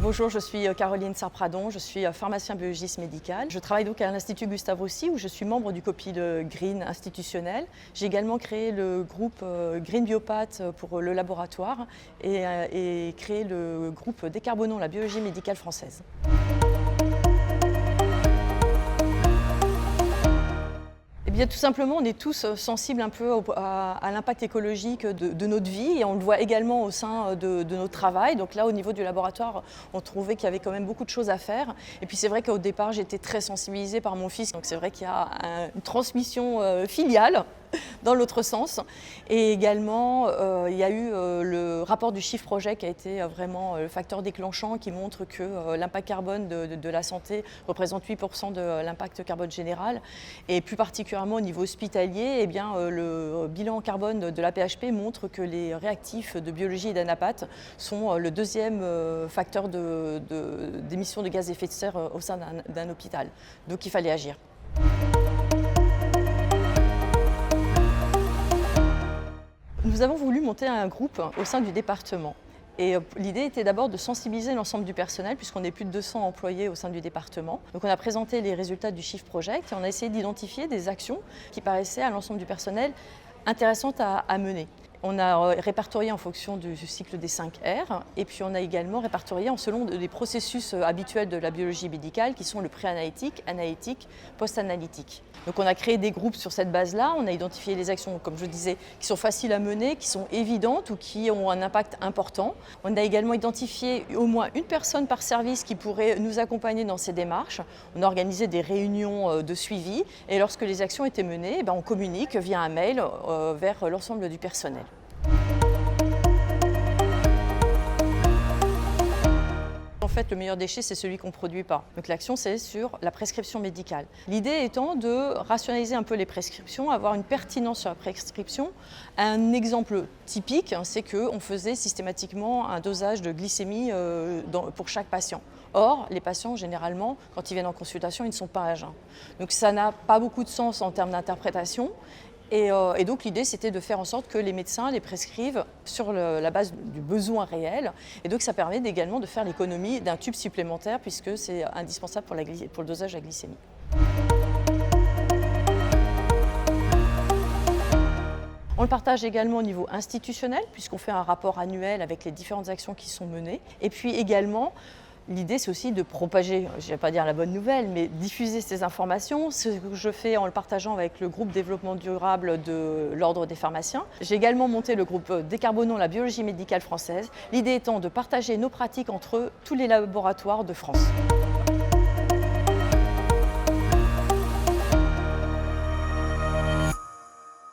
Bonjour, je suis Caroline Sarpradon, je suis pharmacien biologiste médical. Je travaille donc à l'Institut Gustave Roussy où je suis membre du COPI de Green institutionnel. J'ai également créé le groupe Green Biopath pour le laboratoire et créé le groupe Décarbonons la biologie médicale française. Eh bien, tout simplement, on est tous sensibles un peu à l'impact écologique de notre vie et on le voit également au sein de notre travail. Donc là, au niveau du laboratoire, on trouvait qu'il y avait quand même beaucoup de choses à faire. Et puis c'est vrai qu'au départ, j'étais très sensibilisée par mon fils. Donc c'est vrai qu'il y a une transmission filiale dans l'autre sens. Et également, il y a eu le rapport du Chiffre Projet qui a été vraiment le facteur déclenchant qui montre que l'impact carbone de la santé représente 8% de l'impact carbone général. Et plus particulièrement au niveau hospitalier, eh bien, le bilan carbone de la PHP montre que les réactifs de biologie et d'anapathe sont le deuxième facteur d'émissions de gaz à effet de serre au sein d'un hôpital. Donc il fallait agir. Nous avons voulu monter un groupe au sein du département. Et l'idée était d'abord de sensibiliser l'ensemble du personnel, puisqu'on est plus de 200 employés au sein du département. Donc on a présenté les résultats du Shift Project et on a essayé d'identifier des actions qui paraissaient à l'ensemble du personnel intéressantes à mener. On a répertorié en fonction du cycle des 5 R et puis on a également répertorié selon des processus habituels de la biologie médicale qui sont le pré-analytique, analytique, post-analytique. Donc on a créé des groupes sur cette base-là, on a identifié les actions, comme je disais, qui sont faciles à mener, qui sont évidentes ou qui ont un impact important. On a également identifié au moins une personne par service qui pourrait nous accompagner dans ces démarches. On a organisé des réunions de suivi et lorsque les actions étaient menées, on communique via un mail vers l'ensemble du personnel. En fait, le meilleur déchet, c'est celui qu'on ne produit pas. Donc l'action, c'est sur la prescription médicale. L'idée étant de rationaliser un peu les prescriptions, avoir une pertinence sur la prescription. Un exemple typique, c'est qu'on faisait systématiquement un dosage de glycémie pour chaque patient. Or, les patients, généralement, quand ils viennent en consultation, ils ne sont pas à jeun. Donc ça n'a pas beaucoup de sens en termes d'interprétation. Et donc l'idée c'était de faire en sorte que les médecins les prescrivent sur la base du besoin réel. Et donc ça permet également de faire l'économie d'un tube supplémentaire puisque c'est indispensable pour le dosage de la glycémie. On le partage également au niveau institutionnel puisqu'on fait un rapport annuel avec les différentes actions qui sont menées. Et puis également, l'idée, c'est aussi de propager, je ne vais pas dire la bonne nouvelle, mais diffuser ces informations. Ce que je fais en le partageant avec le groupe développement durable de l'Ordre des pharmaciens. J'ai également monté le groupe Décarbonons la biologie médicale française. L'idée étant de partager nos pratiques entre tous les laboratoires de France.